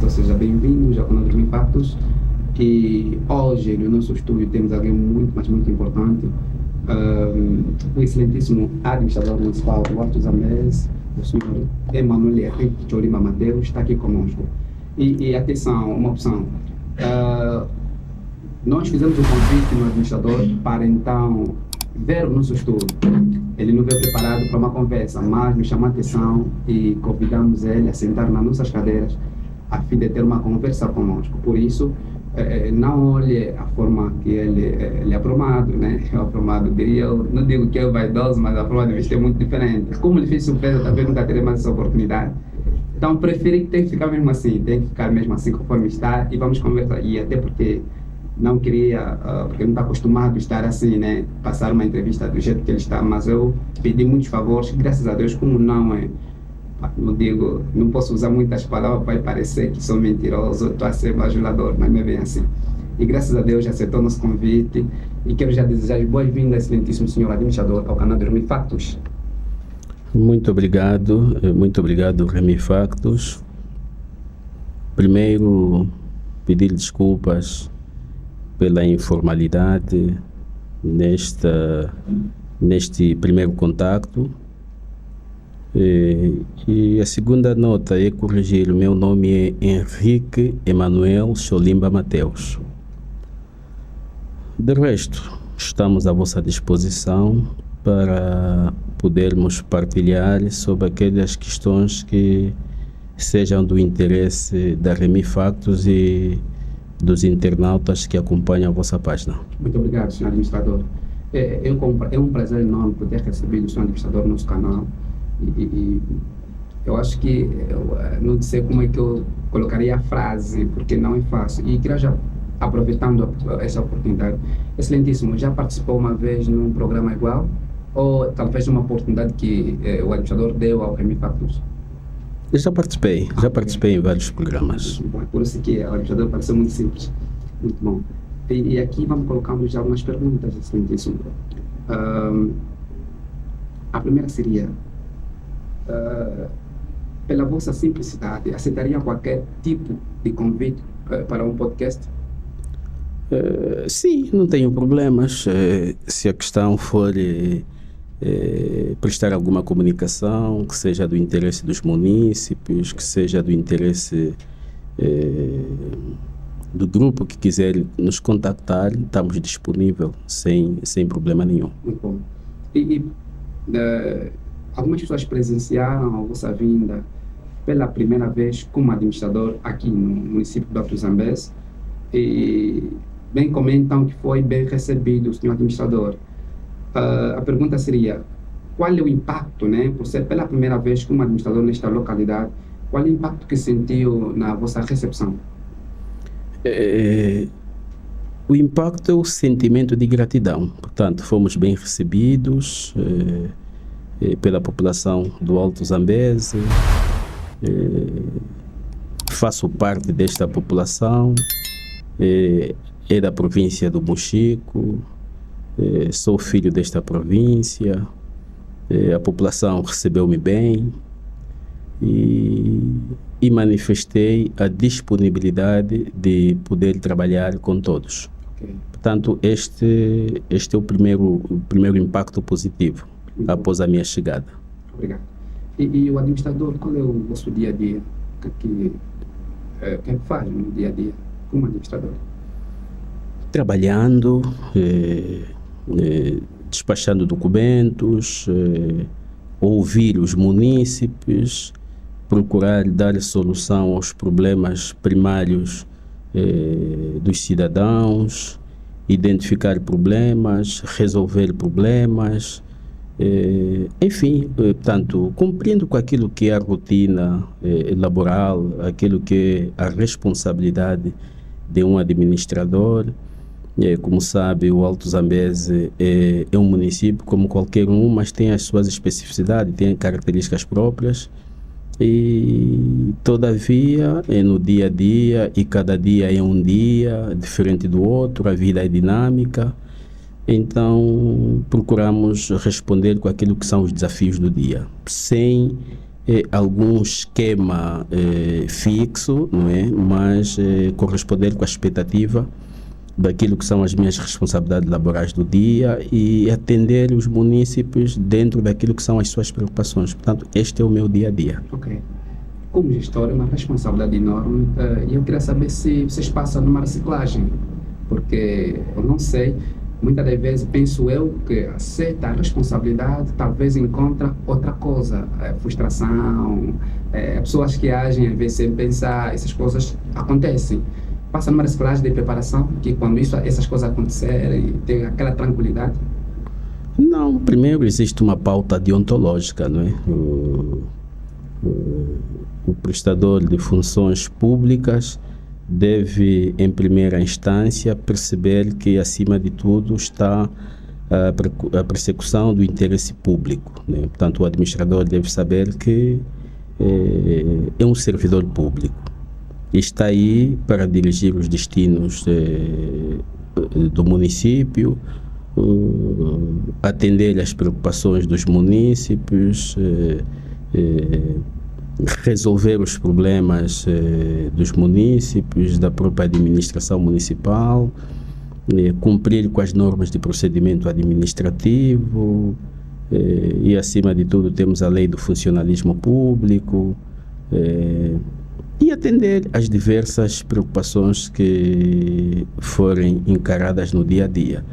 Então seja bem-vindo ao canal dos Impactos. E hoje no nosso estúdio temos alguém muito, mas muito importante, o excelentíssimo administrador municipal do Alto Zambeze, o senhor Emanuel Henrique Chorima Mateus, está aqui conosco. E atenção, uma opção. Nós fizemos um convite no administrador para então ver o nosso estudo. Ele não veio preparado para uma conversa, mas nos chamou a atenção e convidamos ele a sentar nas nossas cadeiras a fim de ter uma conversa conosco. Por isso, não olhe a forma que ele é aprumado, né? É aprumado, diria eu, não digo que é vaidoso, mas a forma de vestir é muito diferente. Como ele fez surpresa, talvez nunca terei mais essa oportunidade. Então, preferi que tem que ficar mesmo assim, tem que ficar mesmo assim conforme está e vamos conversar. E até porque não queria, porque não está acostumado a estar assim, né? Passar uma entrevista do jeito que ele está, mas eu pedi muitos favores, graças a Deus, como não é. Não digo, não posso usar muitas palavras, vai parecer que sou mentiroso, estou a ser bajulador, mas não é bem assim. E graças a Deus aceitou nosso convite e quero já desejar boas-vindas, excelentíssimo senhor administrador, ao canal dos Factos. Muito obrigado, Remy Factos. Primeiro, pedir desculpas pela informalidade neste primeiro contacto. E a segunda nota é corrigir, o meu nome é Henrique Emanuel Cholimba Mateus. De resto, estamos à vossa disposição para podermos partilhar sobre aquelas questões que sejam do interesse da Remy Factos e dos internautas que acompanham a vossa página. Muito obrigado, senhor administrador. É um prazer enorme poder receber o senhor administrador no nosso canal. E eu acho que, não sei como é que eu colocaria a frase, porque não é fácil. E queria já, aproveitando essa oportunidade, excelentíssimo, já participou uma vez num programa igual? Ou talvez uma oportunidade que o administrador deu ao Remy Factos? Eu já participei em vários programas. Bom, é por isso que o administrador pareceu muito simples. Muito bom. E aqui vamos colocando já algumas perguntas, excelentíssimo. A primeira seria, pela vossa simplicidade, aceitaria qualquer tipo de convite para um podcast? Sim, não tenho problemas. Se a questão for prestar alguma comunicação que seja do interesse dos munícipes, que seja do interesse do grupo que quiser nos contactar, estamos disponíveis sem problema nenhum. Muito bom. Algumas pessoas presenciaram a vossa vinda pela primeira vez como administrador aqui no município do Alto Zambeze e bem comentam que foi bem recebido o senhor administrador. A pergunta seria, qual é o impacto, né, por ser pela primeira vez como administrador nesta localidade, qual é o impacto que sentiu na vossa recepção? O impacto é o sentimento de gratidão. Portanto, fomos bem recebidos pela população do Alto Zambeze. Faço parte desta população, é da província do Mochico, sou filho desta província, a população recebeu-me bem e manifestei a disponibilidade de poder trabalhar com todos. Okay. Portanto, este é o primeiro impacto positivo após a minha chegada. Obrigado. E o administrador, qual é o vosso dia-a-dia? O que faz no dia-a-dia como administrador? Trabalhando, despachando documentos, ouvir os munícipes, procurar dar solução aos problemas primários dos cidadãos, identificar problemas, resolver problemas, enfim, portanto, cumprindo com aquilo que é a rotina laboral, aquilo que é a responsabilidade de um administrador. Como sabe, o Alto Zambeze é um município como qualquer um, mas tem as suas especificidades, tem características próprias e, todavia, no dia a dia, e cada dia é um dia diferente do outro, a vida é dinâmica, então procuramos responder com aquilo que são os desafios do dia, sem algum esquema fixo, não é? Mas corresponder com a expectativa daquilo que são as minhas responsabilidades laborais do dia e atender os munícipes dentro daquilo que são as suas preocupações. Portanto, este é o meu dia a dia. Ok. Como gestor, é uma responsabilidade enorme e eu queria saber se vocês passam numa reciclagem, porque eu não sei, muitas das vezes penso eu que aceita a responsabilidade, talvez encontra outra coisa, frustração, pessoas que agem às vezes sem pensar, essas coisas acontecem. Passa numa reciclagem de preparação, que quando essas coisas acontecerem, tem aquela tranquilidade? Não, primeiro existe uma pauta deontológica, não é? O prestador de funções públicas deve, em primeira instância, perceber que, acima de tudo, está a persecução do interesse público, né? Portanto, o administrador deve saber que é um servidor público. Está aí para dirigir os destinos do município, atender às preocupações dos munícipes, resolver os problemas dos munícipes, da própria administração municipal, cumprir com as normas de procedimento administrativo e, acima de tudo, temos a lei do funcionalismo público, e atender às diversas preocupações que forem encaradas no dia a dia.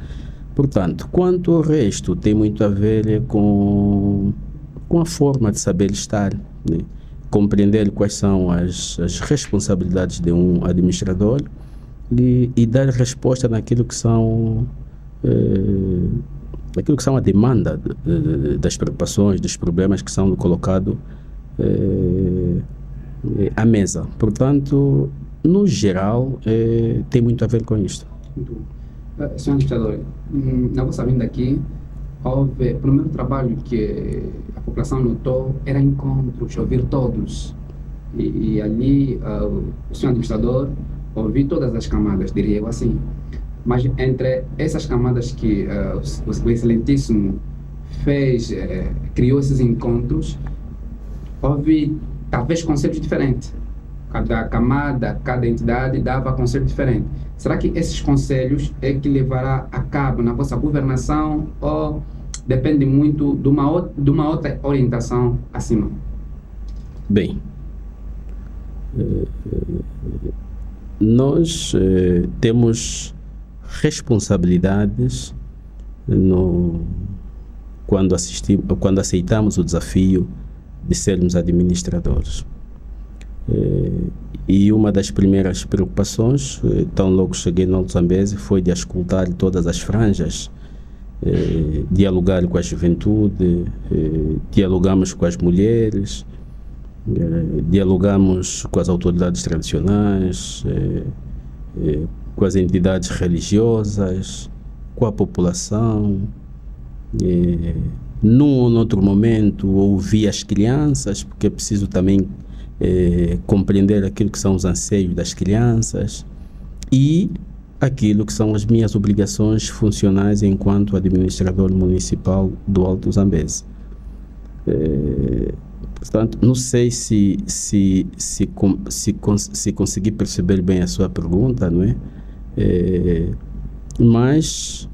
Portanto, quanto ao resto, tem muito a ver com a forma de saber estar, né? Compreender quais são as responsabilidades de um administrador e dar resposta naquilo que são a demanda das preocupações, dos problemas que são colocados à mesa. Portanto, no geral, tem muito a ver com isto. Senhor administrador, na vossa vinda aqui, o primeiro trabalho que a população notou era encontros, ouvir todos. E ali, o senhor administrador ouviu todas as camadas, diria eu assim. Mas entre essas camadas que o Excelentíssimo criou esses encontros, houve talvez conselhos diferentes. Cada camada, cada entidade dava conselho diferente. Será que esses conselhos é que levará a cabo na vossa governação ou depende muito de uma outra orientação acima? Bem, nós temos responsabilidades quando aceitamos o desafio de sermos administradores. E uma das primeiras preocupações, tão logo cheguei no Alto Zambeze, foi de auscultar todas as franjas, dialogar com a juventude, dialogamos com as mulheres, dialogamos com as autoridades tradicionais, com as entidades religiosas, com a população. Num ou noutro momento ouvi as crianças, porque é preciso também compreender aquilo que são os anseios das crianças e aquilo que são as minhas obrigações funcionais enquanto administrador municipal do Alto Zambeze. Portanto, não sei se consegui perceber bem a sua pergunta, não é? Mas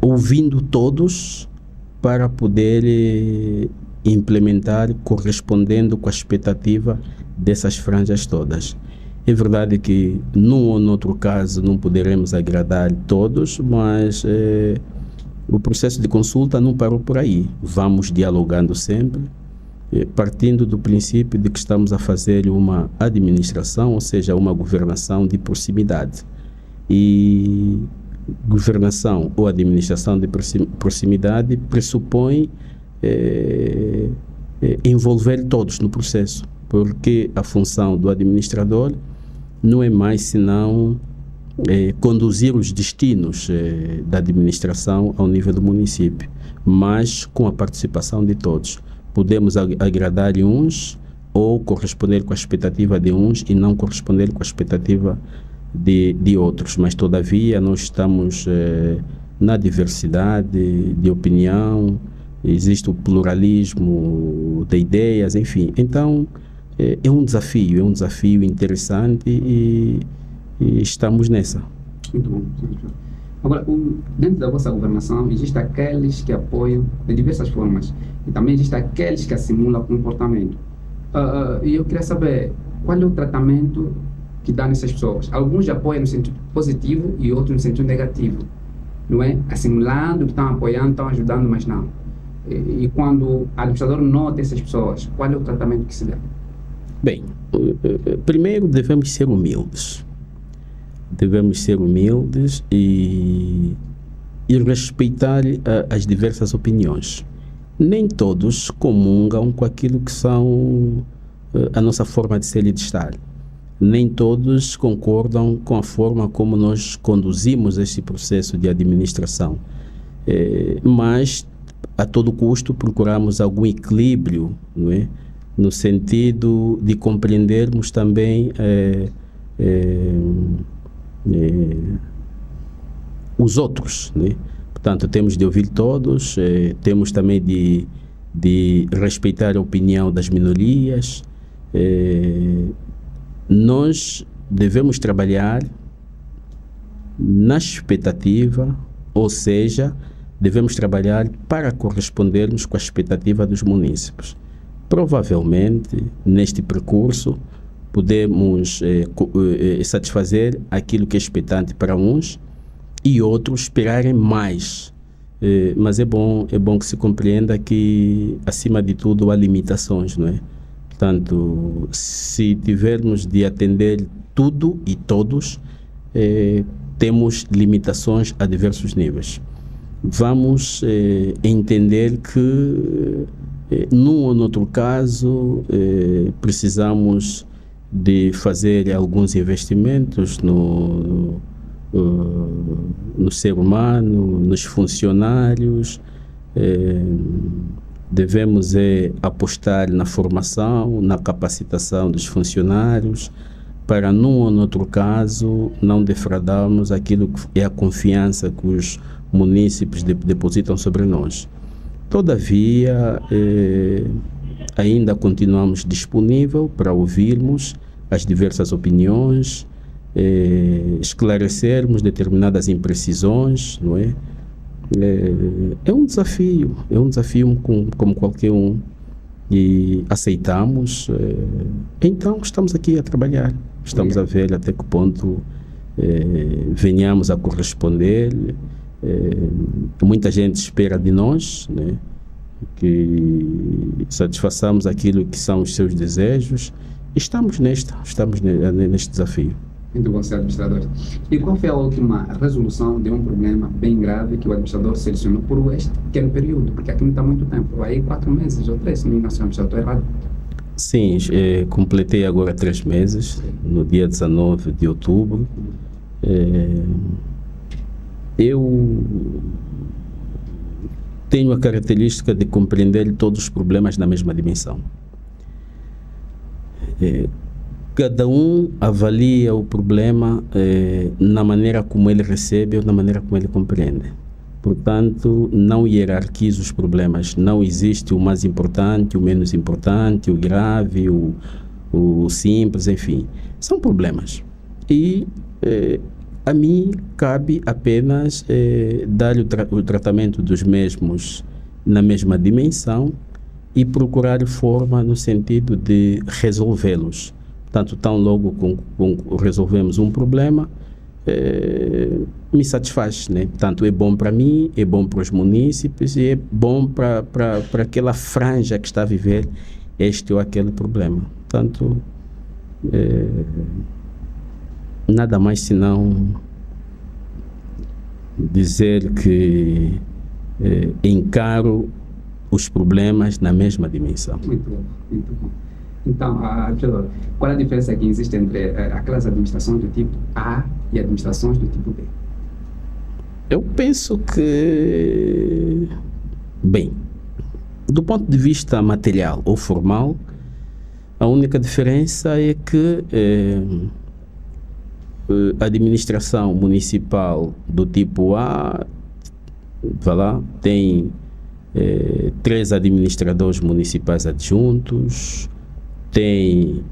ouvindo todos para poder implementar correspondendo com a expectativa dessas franjas todas. É verdade que num ou noutro caso não poderemos agradar todos, mas o processo de consulta não parou por aí. Vamos dialogando sempre, partindo do princípio de que estamos a fazer uma administração, ou seja, uma governação de proximidade. E governação ou administração de proximidade pressupõe envolver todos no processo, porque a função do administrador não é mais senão conduzir os destinos da administração ao nível do município, mas com a participação de todos. Podemos agradar uns ou corresponder com a expectativa de uns e não corresponder com a expectativa de outros, mas todavia nós estamos na diversidade de opinião, existe o pluralismo de ideias, enfim. Então, é um desafio interessante e estamos nessa. Muito bom. Agora, dentro da vossa governação, existem aqueles que apoiam de diversas formas e também existem aqueles que assimilam comportamento. E eu queria saber qual é o tratamento que dá nessas pessoas. Alguns apoiam no sentido positivo e outros no sentido negativo, não é? Assimilando que estão apoiando, estão ajudando, mas não. E quando o administrador nota essas pessoas, qual é o tratamento que se dá? Bem, primeiro devemos ser humildes. Devemos ser humildes e respeitar as diversas opiniões. Nem todos comungam com aquilo que são a nossa forma de ser e de estar. Nem todos concordam com a forma como nós conduzimos este processo de administração. Mas, a todo custo, procuramos algum equilíbrio, não é? No sentido de compreendermos também os outros, né? Portanto, temos de ouvir todos, temos também de respeitar a opinião das minorias. Nós devemos trabalhar na expectativa, ou seja, devemos trabalhar para correspondermos com a expectativa dos munícipes. Provavelmente, neste percurso, podemos satisfazer aquilo que é expectante para uns e outros esperarem mais. Mas é bom que se compreenda que, acima de tudo, há limitações, não é? Portanto, se tivermos de atender tudo e todos, temos limitações a diversos níveis. Vamos entender que, num ou noutro caso, precisamos de fazer alguns investimentos no ser humano, nos funcionários. Devemos apostar na formação, na capacitação dos funcionários, para, num ou noutro caso, não defraudarmos aquilo que é a confiança que os munícipes depositam sobre nós. Todavia, ainda continuamos disponíveis para ouvirmos as diversas opiniões, esclarecermos determinadas imprecisões, não é? É um desafio como qualquer um, e aceitamos. Então estamos aqui a trabalhar, estamos a ver até que ponto venhamos a corresponder. Muita gente espera de nós, né, que satisfaçamos aquilo que são os seus desejos. Estamos neste desafio. Muito bom, Sr. Administrador. E qual foi a última resolução de um problema bem grave que o administrador selecionou por este pequeno período? Porque aqui não está muito tempo, aí 4 meses ou 3, se não me engano, Sr. Administrador, estou errado? Sim, completei agora 3 meses, no dia 19 de outubro. Eu tenho a característica de compreender todos os problemas na mesma dimensão. Cada um avalia o problema na maneira como ele recebe ou na maneira como ele compreende. Portanto, não hierarquizo os problemas. Não existe o mais importante, o menos importante, o grave, o simples, enfim. São problemas. E a mim cabe apenas dar o tratamento dos mesmos na mesma dimensão e procurar forma no sentido de resolvê-los. Portanto, tão logo resolvemos um problema, me satisfaz, né? Portanto, é bom para mim, é bom para os munícipes e é bom para aquela franja que está a viver este ou aquele problema. Portanto, nada mais senão dizer que encaro os problemas na mesma dimensão. Muito bom, muito bom. Então, qual a diferença que existe entre aquelas administrações do tipo A e administrações do tipo B? Eu penso que, bem, do ponto de vista material ou formal, a única diferença é que a administração municipal do tipo A, tem 3 administradores municipais adjuntos, tem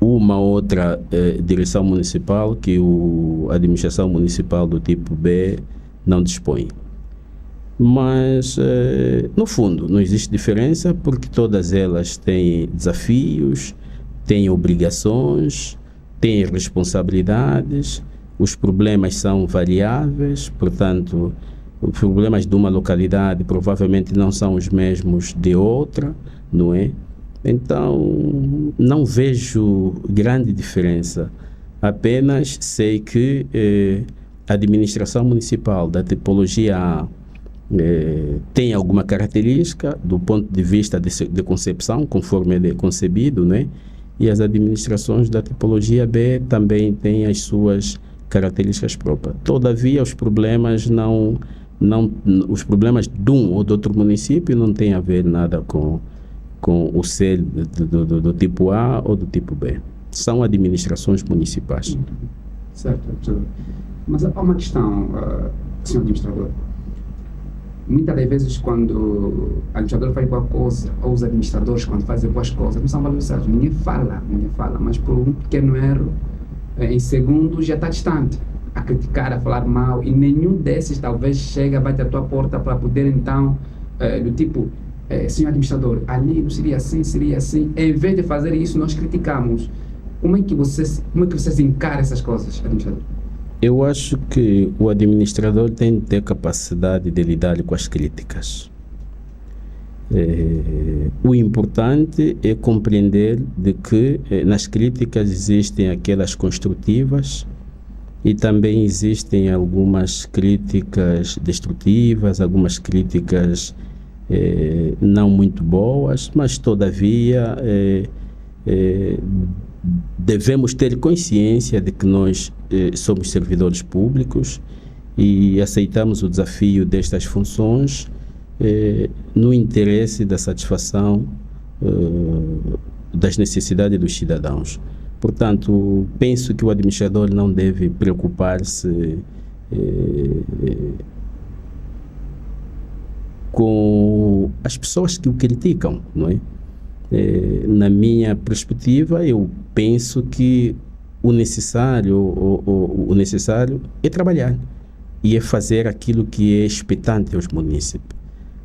uma outra direção municipal que a administração municipal do tipo B não dispõe. Mas, no fundo, não existe diferença porque todas elas têm desafios, têm obrigações, têm responsabilidades, os problemas são variáveis, portanto, os problemas de uma localidade provavelmente não são os mesmos de outra, não é? Então, não vejo grande diferença. Apenas sei que a administração municipal da tipologia A tem alguma característica do ponto de vista de concepção, conforme ele é concebido, né? E as administrações da tipologia B também têm as suas características próprias. Todavia, os problemas os problemas de um ou de outro município não têm a ver nada com o ser do tipo A ou do tipo B. São administrações municipais. Certo, professor. Mas há uma questão, senhor administrador. Muitas das vezes, quando o administrador faz boa coisa, ou os administradores, quando fazem boas coisas, não são valorizados. Ninguém fala, mas por um pequeno erro, em segundos já está distante. A criticar, a falar mal, e nenhum desses talvez chega a bater a tua porta para poder, então, do tipo, senhor administrador, ali não seria assim. Em vez de fazer isso, nós criticamos. Como é que vocês encaram essas coisas, administrador? Eu acho que o administrador tem de ter capacidade de lidar com as críticas. O importante é compreender de que nas críticas existem aquelas construtivas e também existem algumas críticas destrutivas, algumas críticas não muito boas, mas todavia devemos ter consciência de que nós somos servidores públicos e aceitamos o desafio destas funções no interesse da satisfação das necessidades dos cidadãos. Portanto, penso que o administrador não deve preocupar-se com as pessoas que o criticam, não é? Na minha perspectiva, eu penso que o necessário é trabalhar e é fazer aquilo que é expectante aos munícipes.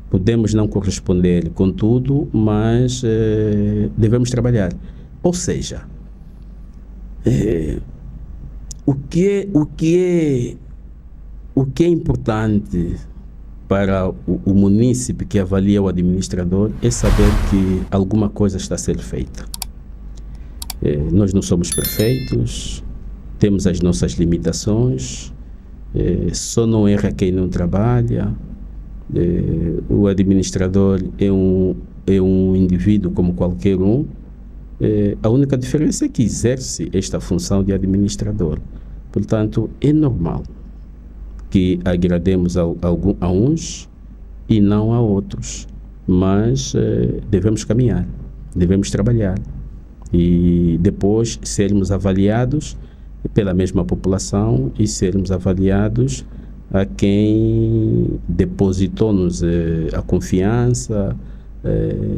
Podemos não corresponder com tudo, mas devemos trabalhar. Ou seja, o que é importante para o munícipe que avalia o administrador é saber que alguma coisa está a ser feita. Nós não somos perfeitos, temos as nossas limitações, só não erra quem não trabalha. O administrador é um indivíduo como qualquer um. A única diferença é que exerce esta função de administrador. Portanto, é normal que agrademos a uns e não a outros, mas devemos caminhar, devemos trabalhar e depois sermos avaliados pela mesma população e sermos avaliados a quem depositou-nos a confiança.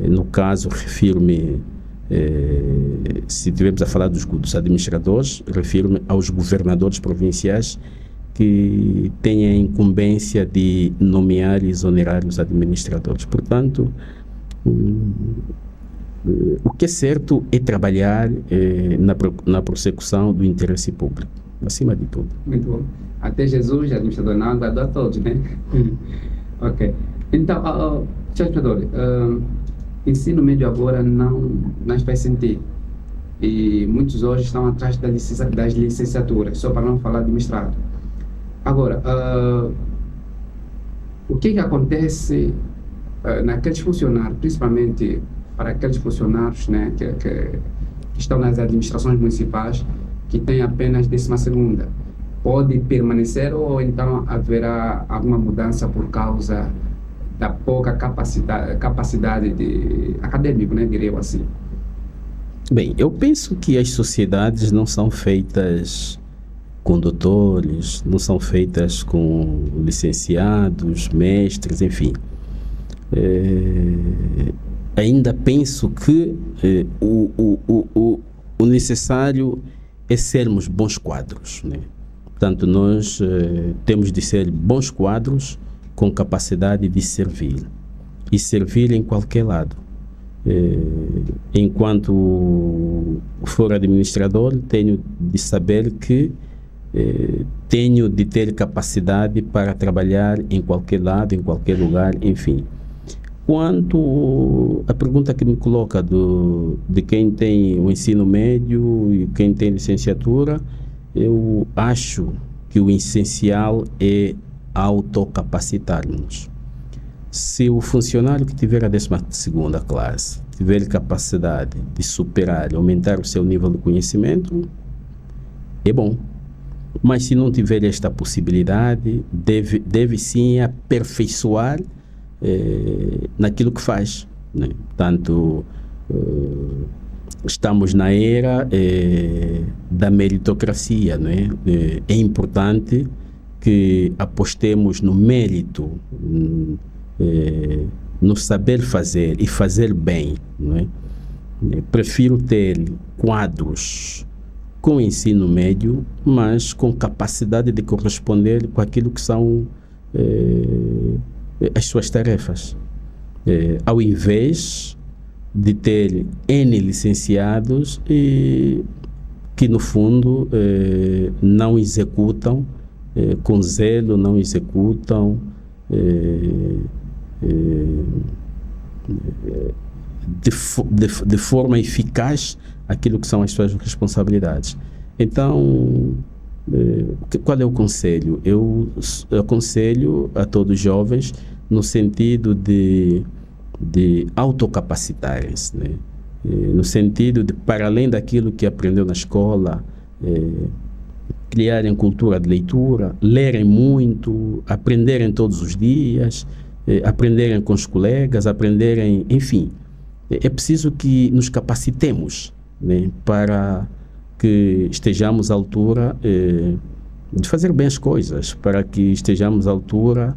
No caso, refiro-me, se estivermos a falar dos administradores, refiro-me aos governadores provinciais que têm a incumbência de nomear e exonerar os administradores. Portanto, o que é certo é trabalhar na prossecução do interesse público, acima de tudo. Muito bom. Até Jesus, administrador, não agradou a todos, né? Ok. Então, senhor administrador, ensino médio agora não faz sentido. E muitos hoje estão atrás das licenciaturas, só para não falar de mestrado. Agora, o que acontece naqueles funcionários, principalmente para aqueles funcionários, né, que estão nas administrações municipais, que têm apenas 12ª? Pode permanecer ou então haverá alguma mudança por causa da pouca capacidade de acadêmico, né, diria eu assim? Bem, eu penso que as sociedades não são feitas condutores, não são feitas com licenciados, mestres, enfim. Ainda penso que o necessário é sermos bons quadros, né? Portanto, nós temos de ser bons quadros com capacidade de servir, e servir em qualquer lado. Enquanto for administrador, tenho de saber que tenho de ter capacidade para trabalhar em qualquer lado, em qualquer lugar, enfim. Quanto à pergunta que me coloca de quem tem o ensino médio e quem tem licenciatura, eu acho que o essencial é autocapacitarmos. Se o funcionário que tiver a 12ª classe tiver capacidade de superar, aumentar o seu nível de conhecimento, é bom. Mas se não tiver esta possibilidade, deve sim aperfeiçoar naquilo que faz, né? Portanto, estamos na era da meritocracia, não é? É importante que apostemos no mérito, no saber fazer e fazer bem, não é? Prefiro ter quadros com ensino médio, mas com capacidade de corresponder com aquilo que são as suas tarefas, ao invés de ter N licenciados que no fundo não executam com zelo, não executam de forma eficaz aquilo que são as suas responsabilidades. Então, qual é o conselho? Eu aconselho a todos os jovens no sentido de autocapacitarem-se, né? No sentido de, para além daquilo que aprendeu na escola, criarem cultura de leitura, lerem muito, aprenderem todos os dias, aprenderem com os colegas, aprenderem, enfim. É preciso que nos capacitemos, né, para que estejamos à altura de fazer bem as coisas, para que estejamos à altura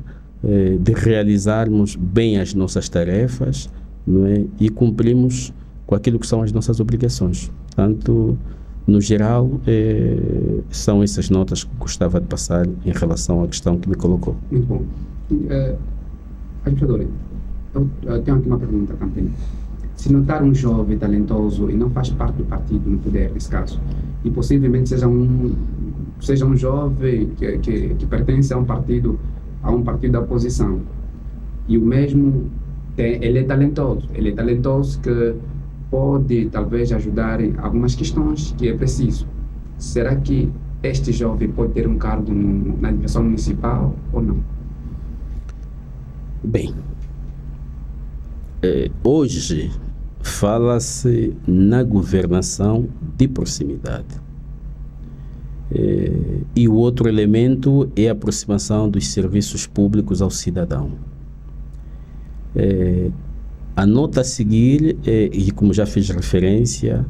de realizarmos bem as nossas tarefas, não é? E cumprirmos com aquilo que são as nossas obrigações. Portanto, no geral, são essas notas que gostava de passar em relação à questão que me colocou. Muito bom. Administrador, eu tenho aqui uma pergunta também. Se notar um jovem talentoso e não faz parte do partido no poder, nesse caso, e possivelmente seja um jovem que pertence a um partido da oposição, e o mesmo ele é talentoso que pode talvez ajudar em algumas questões que é preciso. Será que este jovem pode ter um cargo na administração municipal ou não? Bem, hoje fala-se na governação de proximidade. E o outro elemento é a aproximação dos serviços públicos ao cidadão. A nota a seguir, e como já fiz referência,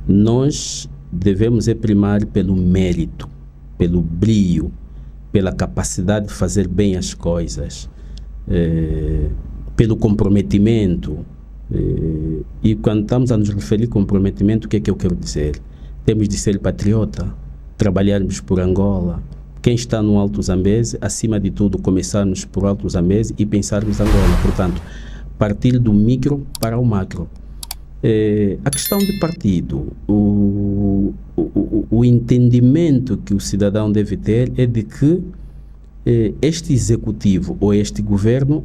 nós devemos primar pelo mérito, pelo brio, pela capacidade de fazer bem as coisas, pelo comprometimento. E quando estamos a nos referir a comprometimento, o que é que eu quero dizer? Temos de ser patriota, trabalharmos por Angola. Quem está no Alto Zambeze, acima de tudo, começarmos por Alto Zambeze e pensarmos Angola. Portanto, partir do micro para o macro. A questão de partido, o entendimento que o cidadão deve ter é de que este executivo ou este governo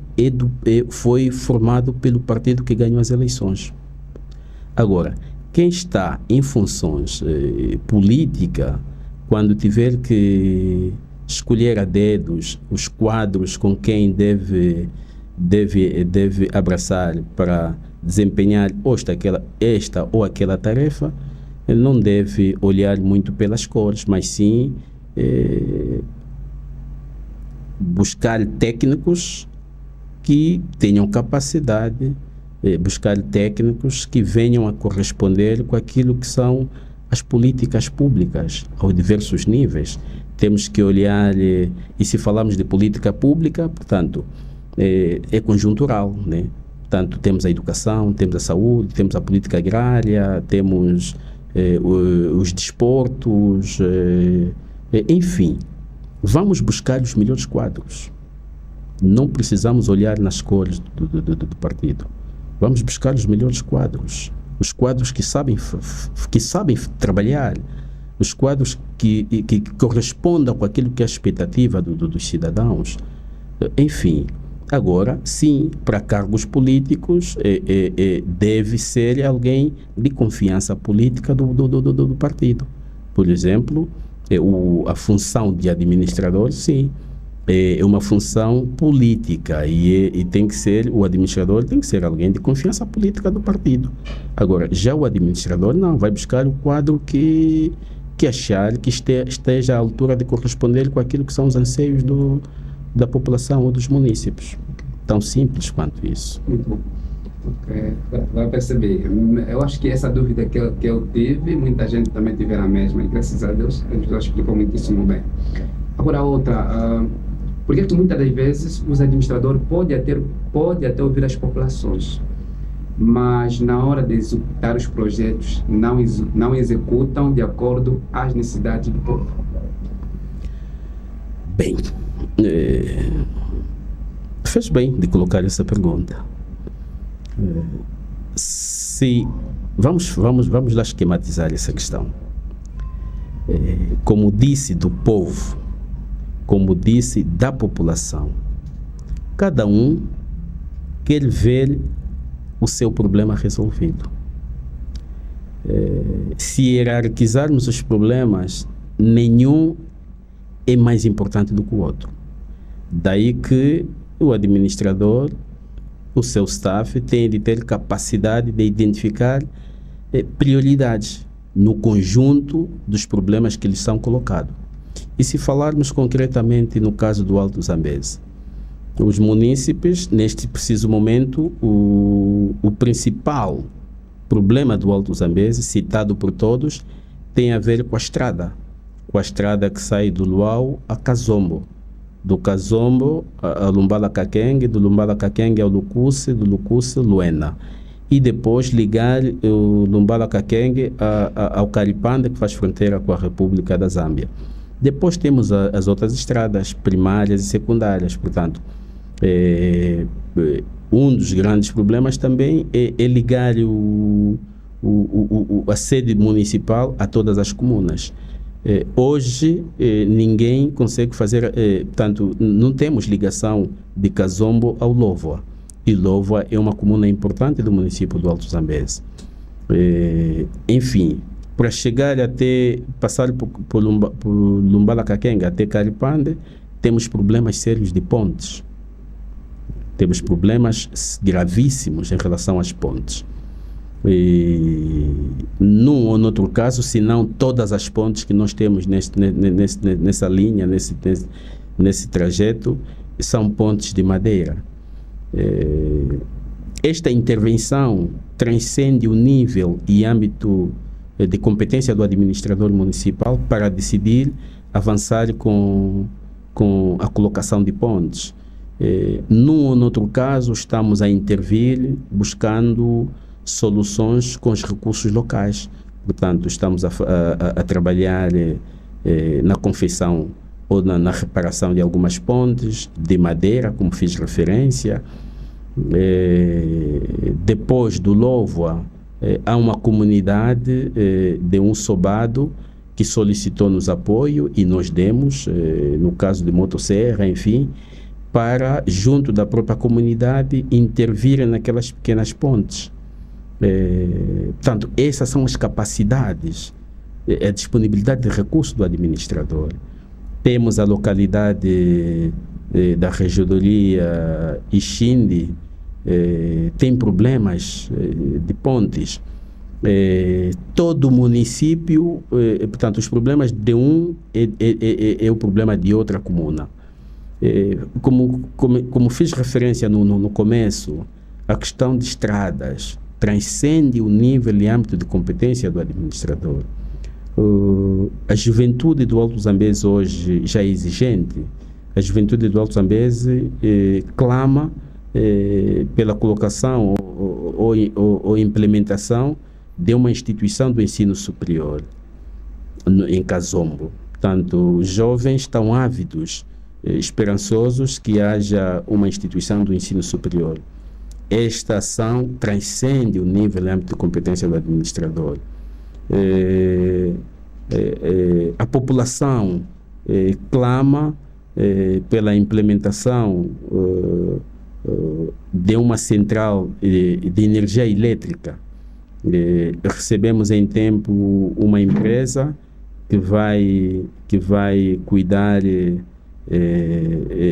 foi formado pelo partido que ganhou as eleições. Agora, quem está em funções política, quando tiver que escolher a dedos os quadros com quem deve abraçar para desempenhar esta ou aquela tarefa, ele não deve olhar muito pelas cores, mas sim buscar técnicos que tenham capacidade, buscar técnicos que venham a corresponder com aquilo que são as políticas públicas aos diversos níveis. Temos que olhar, e se falamos de política pública, portanto, é conjuntural, né? Portanto, temos a educação, temos a saúde, temos a política agrária, temos os desportos, enfim, vamos buscar os melhores quadros. Não precisamos olhar nas cores do partido. Vamos buscar os melhores quadros. Os quadros que sabem trabalhar. Os quadros que correspondam com aquilo que é a expectativa dos cidadãos. Enfim, agora, sim, para cargos políticos, deve ser alguém de confiança política do partido. Por exemplo, a função de administrador, sim, é uma função política e tem que ser, o administrador tem que ser alguém de confiança política do partido. Agora, já o administrador não, vai buscar o quadro que achar que esteja à altura de corresponder com aquilo que são os anseios da população ou dos munícipes. Tão simples quanto isso. Muito bom. Ok, vai perceber. Eu acho que essa dúvida que eu tive, muita gente também tiver a mesma, e graças a Deus, ele já explicou muitíssimo bem. Agora outra, porque muitas das vezes os administradores podem até ouvir as populações, mas na hora de executar os projetos não executam de acordo às necessidades do povo. Bem, fez bem de colocar essa pergunta. Se vamos lá esquematizar essa questão. Como disse do povo, como disse da população, cada um quer ver o seu problema resolvido. Se hierarquizarmos os problemas, nenhum é mais importante do que o outro. Daí que o administrador, o seu staff, tem de ter capacidade de identificar prioridades no conjunto dos problemas que lhes são colocados. E se falarmos concretamente no caso do Alto Zambeze, os munícipes, neste preciso momento, o principal problema do Alto Zambeze, citado por todos, tem a ver com a estrada que sai do Luau a Kazombo, do Kazombo a Lumbala Kakenge, do Lumbala Kakenge ao Lukusse, do Lukusse Luena, e depois ligar o Lumbala Kakenge ao Caripanda, que faz fronteira com a República da Zâmbia. Depois temos as outras estradas primárias e secundárias. Portanto, um dos grandes problemas também é ligar a sede municipal a todas as comunas. Hoje ninguém consegue fazer, portanto, não temos ligação de Kazombo ao Lovoa, e Lovoa é uma comuna importante do município do Alto Zambeze. Enfim, para chegar até, passar por Lumbala Kakenga até Caripande, temos problemas sérios de pontes. Temos problemas gravíssimos em relação às pontes. Num ou noutro caso, se não todas as pontes que nós temos nessa linha, nesse trajeto, são pontes de madeira. Esta intervenção transcende o nível e âmbito de competência do administrador municipal para decidir avançar com a colocação de pontes. Num ou noutro caso, estamos a intervir buscando soluções com os recursos locais. Portanto, estamos a trabalhar na confecção ou na reparação de algumas pontes de madeira, como fiz referência. Depois do Lovoa, há uma comunidade de um sobado que solicitou-nos apoio e nós demos, no caso de Motosserra, enfim, para, junto da própria comunidade, intervir naquelas pequenas pontes. Portanto, essas são as capacidades, a disponibilidade de recursos do administrador. Temos a localidade da regidoria Ixinde, tem problemas de pontes. Todo município, portanto, os problemas de um é o problema de outra comuna. Como fiz referência no começo, a questão de estradas transcende o nível e âmbito de competência do administrador. A juventude do Alto Zambeze hoje já é exigente. A juventude do Alto Zambeze clama pela colocação ou implementação de uma instituição do ensino superior em Kazombo. Portanto, os jovens estão ávidos, esperançosos que haja uma instituição do ensino superior. Esta ação transcende o nível e âmbito de competência do administrador. A população clama pela implementação de uma central de energia elétrica. Recebemos em tempo uma empresa que vai cuidar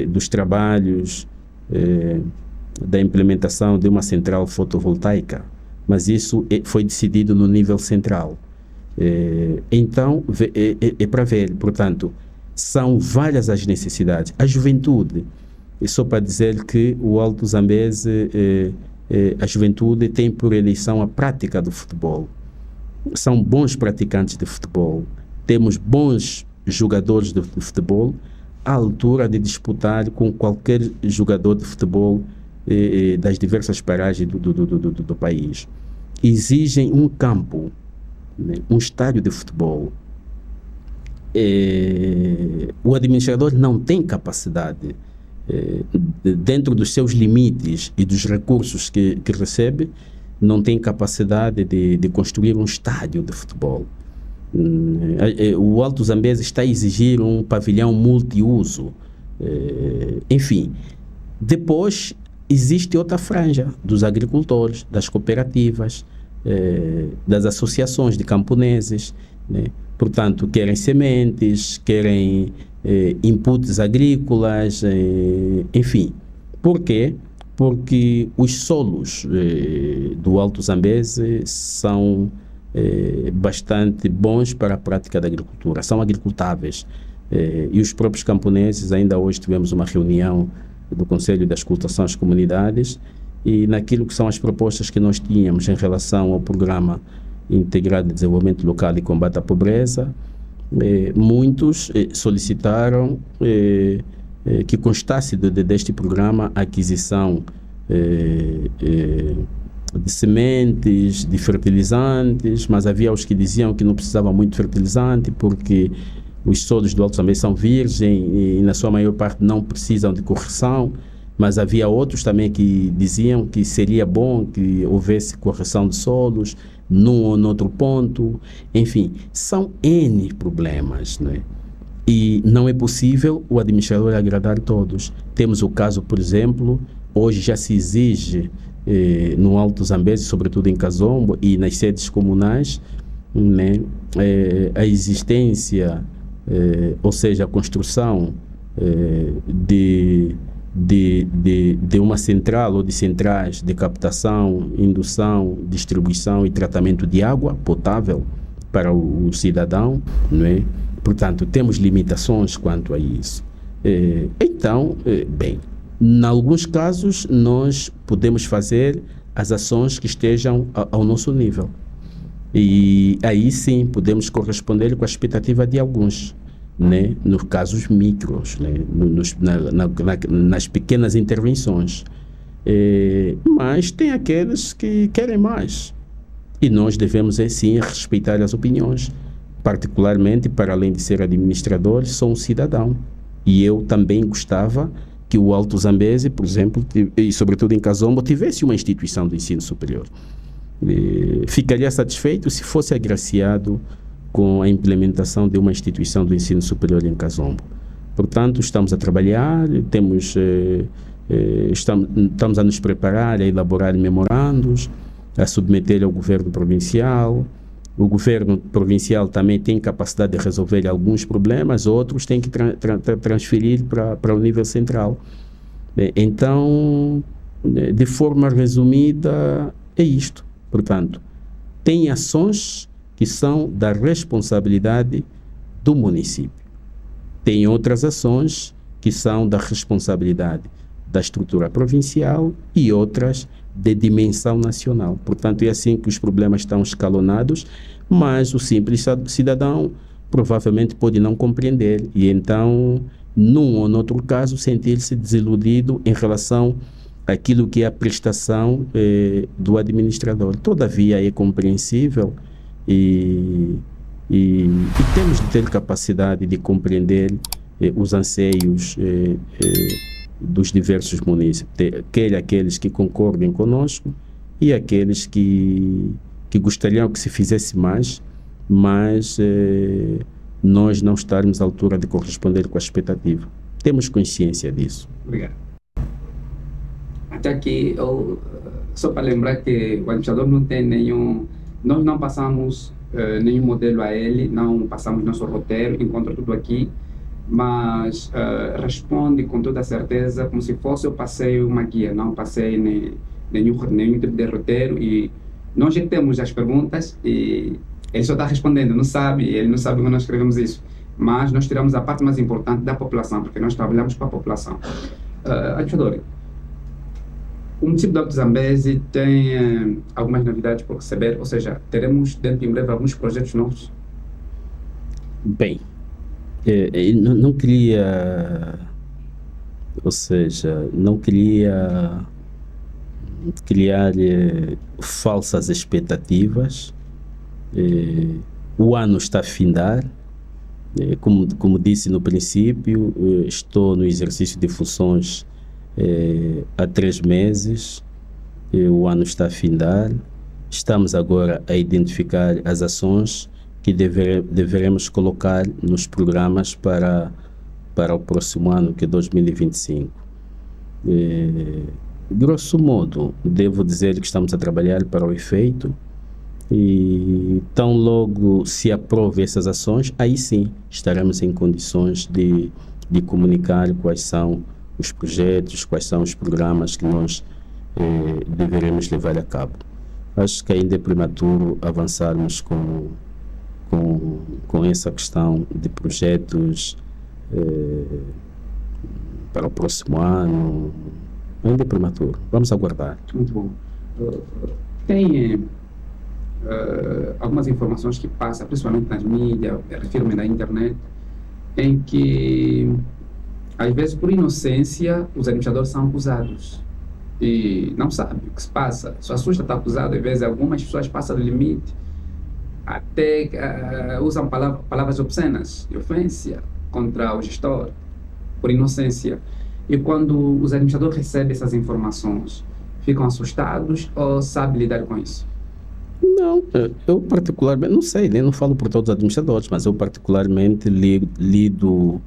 dos trabalhos da implementação de uma central fotovoltaica, mas isso foi decidido no nível central. Então, é para ver, portanto, são várias as necessidades. A juventude, só para dizer que o Alto Zambeze, a juventude tem por eleição a prática do futebol. São bons praticantes de futebol. Temos bons jogadores de futebol à altura de disputar com qualquer jogador de futebol das diversas paragens do país. Exigem um campo, né, um estádio de futebol. O administrador não tem capacidade, dentro dos seus limites e dos recursos que recebe, não tem capacidade de construir um estádio de futebol. O Alto Zambeze está a exigir um pavilhão multiuso. Enfim, depois existe outra franja dos agricultores, das cooperativas, das associações de camponeses, né? Portanto, querem sementes, querem inputs agrícolas, enfim. Por quê? Porque os solos do Alto Zambeze são bastante bons para a prática da agricultura, são agricultáveis. E os próprios camponeses, ainda hoje tivemos uma reunião do Conselho de Escutação às Comunidades, e naquilo que são as propostas que nós tínhamos em relação ao Programa Integrado de Desenvolvimento Local e Combate à Pobreza, muitos solicitaram que constasse deste programa a aquisição de sementes, de fertilizantes, mas havia os que diziam que não precisava muito de fertilizante porque os solos do Alto Zambeze são virgens e na sua maior parte não precisam de correção, mas havia outros também que diziam que seria bom que houvesse correção de solos num ou noutro ponto. Enfim, são N problemas, né? E não é possível o administrador agradar todos. Temos o caso, por exemplo, hoje já se exige no Alto Zambeze, sobretudo em Kazombo e nas sedes comunais, né, a existência, ou seja, a construção de uma central ou de centrais de captação, indução, distribuição e tratamento de água potável para o cidadão, não é? Portanto, temos limitações quanto a isso. Então, bem, em alguns casos nós podemos fazer as ações que estejam ao nosso nível. E aí sim podemos corresponder com a expectativa de alguns, né? Nos casos micros, né? Nas pequenas intervenções. Mas tem aqueles que querem mais. E nós devemos, sim, respeitar as opiniões. Particularmente, para além de ser administrador, sou um cidadão. E eu também gostava que o Alto Zambeze, por exemplo, e sobretudo em Kazombo, tivesse uma instituição do ensino superior. Ficaria satisfeito se fosse agraciado com a implementação de uma instituição do ensino superior em Kazombo. Portanto, estamos a trabalhar, estamos a nos preparar, a elaborar memorandos, a submeter ao governo provincial. O governo provincial também tem capacidade de resolver alguns problemas, outros têm que transferir para o nível central. Então, de forma resumida, é isto. Portanto, tem ações que são da responsabilidade do município. Tem outras ações que são da responsabilidade da estrutura provincial e outras de dimensão nacional. Portanto, é assim que os problemas estão escalonados, mas o simples cidadão provavelmente pode não compreender e então, num ou noutro caso, sentir-se desiludido em relação àquilo que é a prestação do administrador. Todavia, é compreensível e temos de ter capacidade de compreender os anseios dos diversos munícipes, quer aqueles que concordem conosco e aqueles que gostariam que se fizesse mais, mas nós não estarmos à altura de corresponder com a expectativa. Temos consciência disso. Obrigado. Até aqui, só para lembrar que o administrador não tem nenhum... Nós não passamos nenhum modelo a ele, não passamos nosso roteiro, encontra tudo aqui, mas responde com toda a certeza como se fosse eu passei uma guia, não passei nenhum tipo de roteiro e nós já temos as perguntas e ele só está respondendo, ele não sabe como nós escrevemos isso, mas nós tiramos a parte mais importante da população, porque nós trabalhamos com a população. Administrador, o município de Alto Zambeze tem algumas novidades por receber, ou seja, teremos dentro de em breve alguns projetos novos? Bem, não queria, ou seja, não queria criar falsas expectativas. O ano está a findar, como disse no princípio, estou no exercício de funções há 3 meses, o ano está a findar, estamos agora a identificar as ações que deveremos colocar nos programas para o próximo ano, que é 2025. Grosso modo, devo dizer que estamos a trabalhar para o efeito e tão logo se aprove essas ações, aí sim estaremos em condições de comunicar quais são os projetos, quais são os programas que nós deveremos levar a cabo. Acho que ainda é prematuro avançarmos com essa questão de projetos para o próximo ano. Ainda é prematuro. Vamos aguardar. Muito bom. Tem algumas informações que passam, principalmente nas mídias, refiro-me na internet, em que, às vezes, por inocência, os administradores são acusados e não sabem o que se passa. Só assusta estar acusado. Às vezes, algumas pessoas passam do limite, até usam palavras obscenas de ofensa contra o gestor, por inocência. E quando os administradores recebem essas informações, ficam assustados ou sabem lidar com isso? Não, eu particularmente, não sei, nem não falo por todos os administradores, mas eu particularmente lido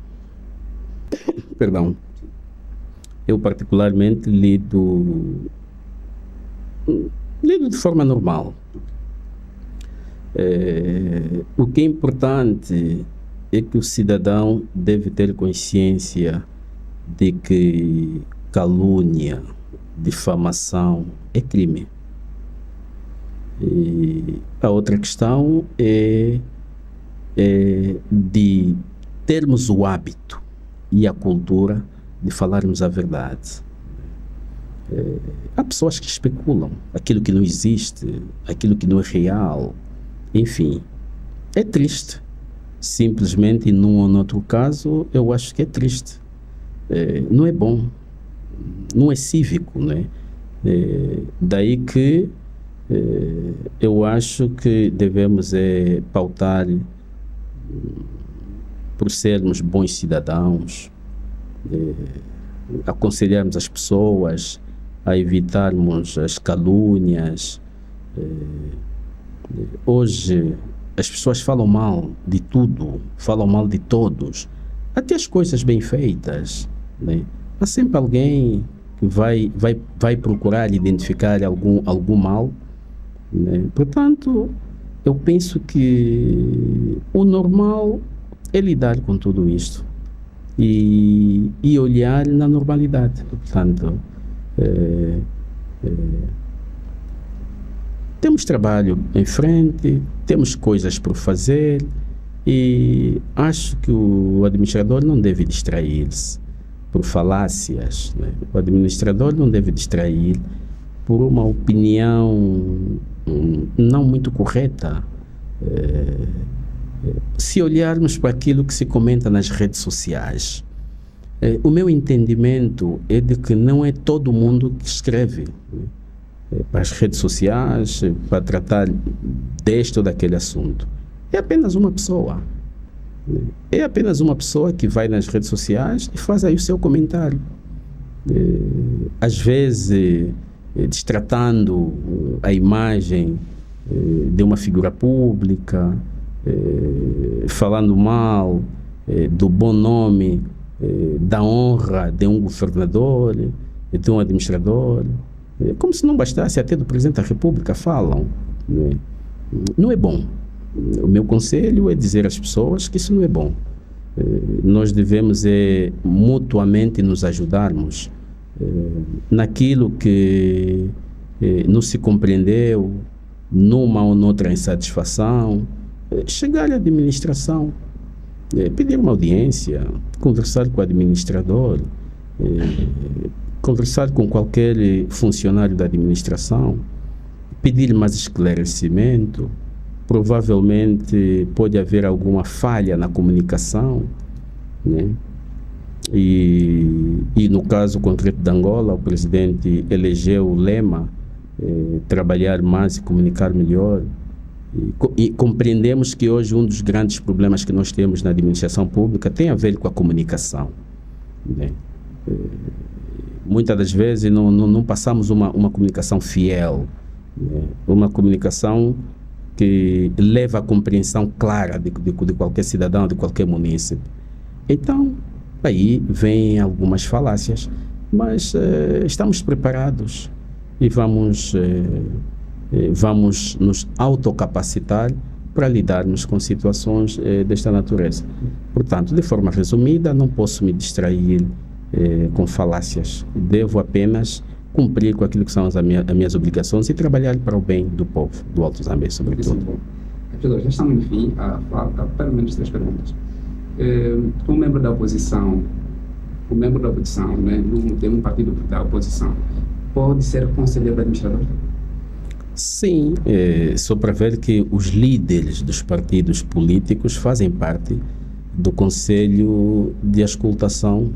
de forma normal. O que é importante é que o cidadão deve ter consciência de que calúnia, difamação é crime. E a outra questão é de termos o hábito e a cultura de falarmos a verdade. Há pessoas que especulam aquilo que não existe, aquilo que não é real, enfim, é triste. Simplesmente, num ou noutro caso, eu acho que é triste. Não é bom, não é cívico, né? Daí que eu acho que devemos pautar por sermos bons cidadãos, aconselharmos as pessoas a evitarmos as calúnias. Hoje as pessoas falam mal de tudo, falam mal de todos, até as coisas bem feitas, né? Há sempre alguém que vai procurar identificar algum mal, né? Portanto, eu penso que o normal é lidar com tudo isto e olhar na normalidade. Portanto, temos trabalho em frente, temos coisas por fazer e acho que o administrador não deve distrair-se. por falácias, né? O administrador não deve distrair por uma opinião não muito correta. Se olharmos para aquilo que se comenta nas redes sociais, o meu entendimento é de que não é todo mundo que escreve, né, para as redes sociais, para tratar deste ou daquele assunto. É apenas uma pessoa. É apenas uma pessoa que vai nas redes sociais e faz aí o seu comentário. Às vezes, destratando a imagem de uma figura pública, falando mal do bom nome, da honra de um governador, de um administrador, como se não bastasse, até do presidente da República falam. Não é bom. O meu conselho é dizer às pessoas que isso não é bom. Nós devemos mutuamente nos ajudarmos naquilo que não se compreendeu, numa ou noutra insatisfação, chegar à administração, pedir uma audiência, conversar com o administrador, conversar com qualquer funcionário da administração, pedir mais esclarecimento. Provavelmente pode haver alguma falha na comunicação, né? E no caso concreto de Angola, o presidente elegeu o lema trabalhar mais e comunicar melhor. E compreendemos que hoje um dos grandes problemas que nós temos na administração pública tem a ver com a comunicação, né? Muitas das vezes não passamos uma comunicação fiel, né? Uma comunicação que leva à compreensão clara de qualquer cidadão, de qualquer munícipe. Então, aí vêm algumas falácias, mas estamos preparados e vamos nos autocapacitar para lidarmos com situações desta natureza. Portanto, de forma resumida, não posso me distrair com falácias. Devo apenas cumprir com aquilo que são as minhas obrigações e trabalhar para o bem do povo, do Alto Zambeze, sobretudo. Já estamos, enfim, a pelo menos 3 perguntas. Um membro da oposição, né, tem um partido da oposição, pode ser conselheiro do administrador? Sim, só para ver que os líderes dos partidos políticos fazem parte do Conselho de Auscultação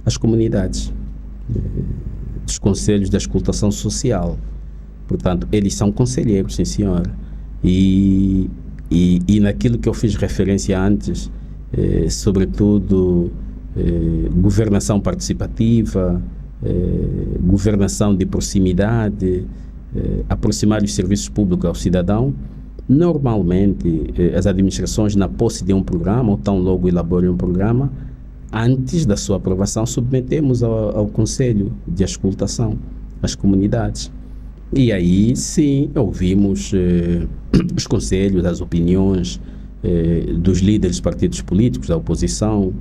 às Comunidades, dos Conselhos de Auscultação Social. Portanto, eles são conselheiros, sim senhora. E naquilo que eu fiz referência antes, sobretudo governação participativa, governação de proximidade, aproximar os serviços públicos ao cidadão. Normalmente, as administrações, na posse de um programa, ou tão logo elaborem um programa, antes da sua aprovação, submetemos ao Conselho de Auscultação às Comunidades. E aí, sim, ouvimos os conselhos, as opiniões dos líderes dos partidos políticos, da oposição,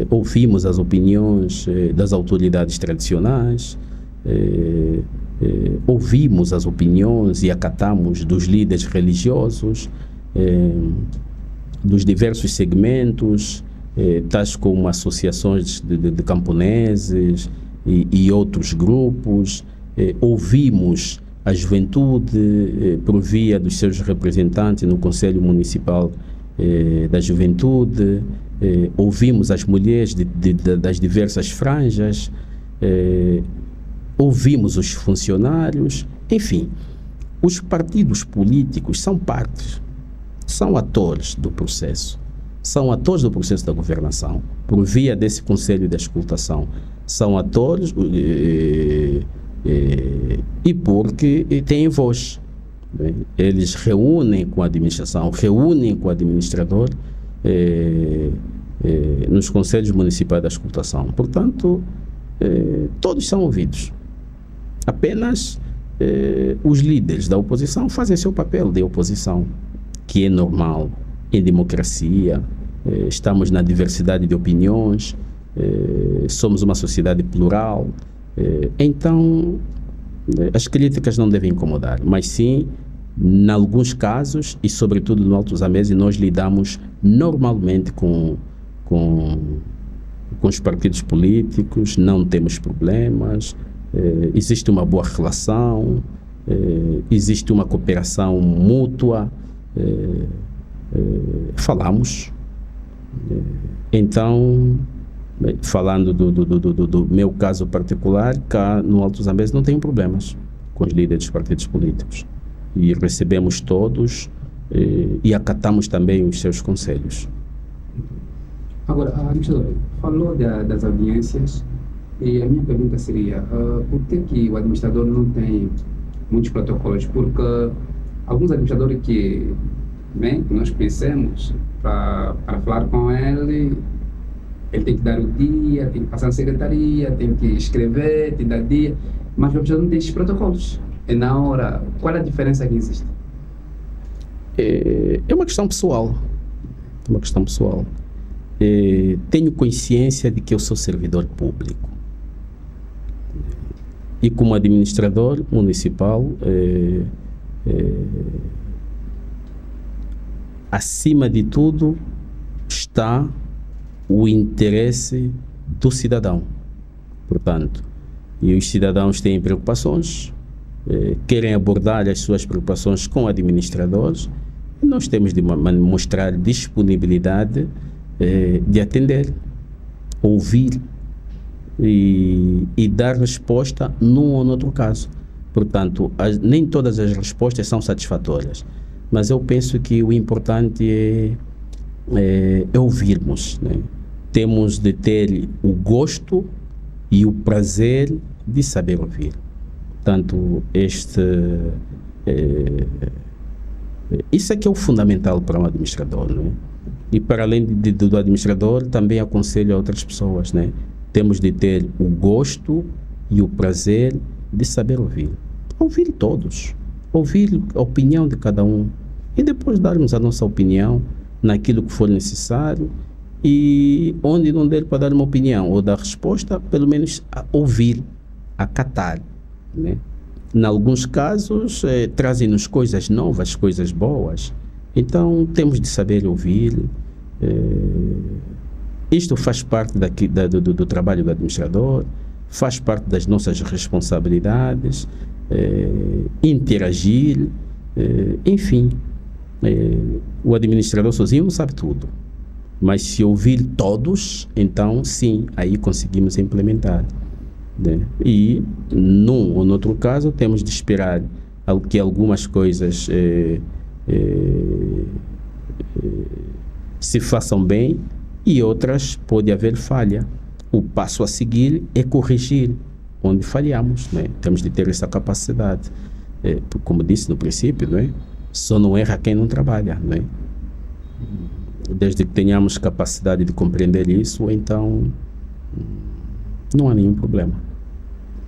ouvimos as opiniões das autoridades tradicionais, ouvimos as opiniões e acatamos dos líderes religiosos, dos diversos segmentos, tais como associações de camponeses e outros grupos. Ouvimos a juventude por via dos seus representantes no Conselho Municipal da Juventude, ouvimos as mulheres das diversas franjas, ouvimos os funcionários. Enfim, os partidos políticos são partes, são atores do processo, da governação, por via desse Conselho de Auscultação. São atores e porque têm voz. Eles reúnem com a administração, reúnem com o administrador nos Conselhos Municipais de Auscultação. Portanto, todos são ouvidos. Apenas os líderes da oposição fazem seu papel de oposição, que é normal em democracia. Estamos na diversidade de opiniões, somos uma sociedade plural. Então, as críticas não devem incomodar, mas sim, em alguns casos, e sobretudo no Alto Zambeze, nós lidamos normalmente com com os partidos políticos não temos problemas, existe uma boa relação, existe uma cooperação mútua, falamos. Então, falando do meu caso particular, cá no Alto Zambeze não tenho problemas com os líderes dos partidos políticos e recebemos todos e acatamos também os seus conselhos. Agora, administrador, falou das audiências e a minha pergunta seria, por que o administrador não tem muitos protocolos? Porque alguns administradores que nós conhecemos, para falar com ele tem que dar o dia, tem que passar na secretaria, tem que escrever, tem que dar dia, mas o administrador não tem esses protocolos. E na hora, qual é a diferença que existe? É uma questão pessoal. Tenho consciência de que eu sou servidor público e como administrador municipal acima de tudo está o interesse do cidadão. Portanto, e os cidadãos têm preocupações, querem abordar as suas preocupações com administradores, e nós temos de mostrar disponibilidade de atender, ouvir e dar resposta num ou noutro caso. Portanto, nem todas as respostas são satisfatórias, mas eu penso que o importante é ouvirmos, né? Temos de ter o gosto e o prazer de saber ouvir. Portanto, isso é que é o fundamental para um administrador, né? E para além do administrador, também aconselho a outras pessoas, né? Temos de ter o gosto e o prazer de saber ouvir. Ouvir todos, ouvir a opinião de cada um e depois darmos a nossa opinião naquilo que for necessário e onde não der para dar uma opinião ou dar resposta, pelo menos ouvir, acatar, né? Em alguns casos, trazem-nos coisas novas, coisas boas. Então, temos de saber ouvir. Isto faz parte do trabalho do administrador, faz parte das nossas responsabilidades, interagir, enfim. O administrador sozinho não sabe tudo. Mas se ouvir todos, então sim, aí conseguimos implementar, né? E num ou noutro caso temos de esperar que algumas coisas se façam bem e outras pode haver falha. O passo a seguir é corrigir onde falhamos, né? Temos de ter essa capacidade, como disse no princípio, né? Só não erra quem não trabalha, né? Desde que tenhamos capacidade de compreender isso, então não há nenhum problema.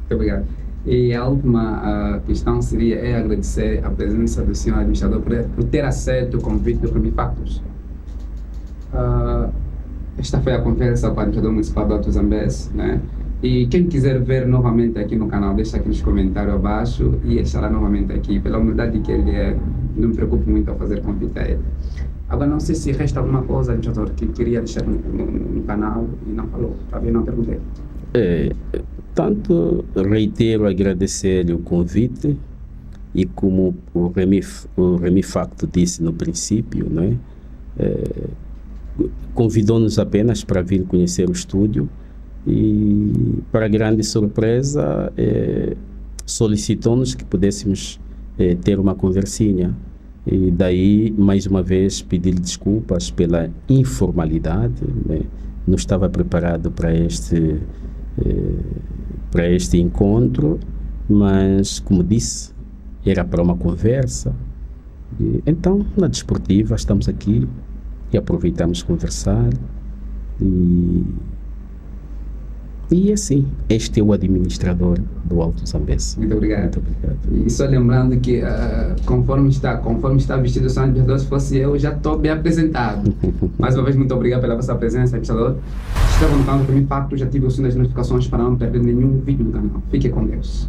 Muito obrigado. E a última questão seria agradecer a presença do senhor administrador por ter aceito o convite do Remifactos. Esta foi a conversa com o administrador municipal do Alto Zambeze, né? E quem quiser ver novamente aqui no canal, deixa aqui nos comentários abaixo e ele estará novamente aqui. Pela humildade que ele é, não me preocupo muito ao fazer convite a ele. Agora, não sei se resta alguma coisa, administrador, que queria deixar no canal e não falou, talvez não perguntei. Tanto reitero agradecer o convite e como o Remifacto disse no princípio, né? Convidou-nos apenas para vir conhecer o estúdio e, para grande surpresa, solicitou-nos que pudéssemos ter uma conversinha. E daí, mais uma vez, pedir desculpas pela informalidade, né? Não estava preparado para este encontro, mas, como disse, era para uma conversa. E, então, na desportiva, estamos aqui e aproveitamos conversar. E assim, este é o administrador do Alto Zambeze. Muito obrigado. Muito obrigado. E só lembrando que, conforme está vestido o senhor administrador, se fosse eu, já estou bem apresentado. Mais uma vez, muito obrigado pela vossa presença, administrador. Estevam no canal do Remifacto, já tive o sino das notificações para não perder nenhum vídeo do canal. Fique com Deus.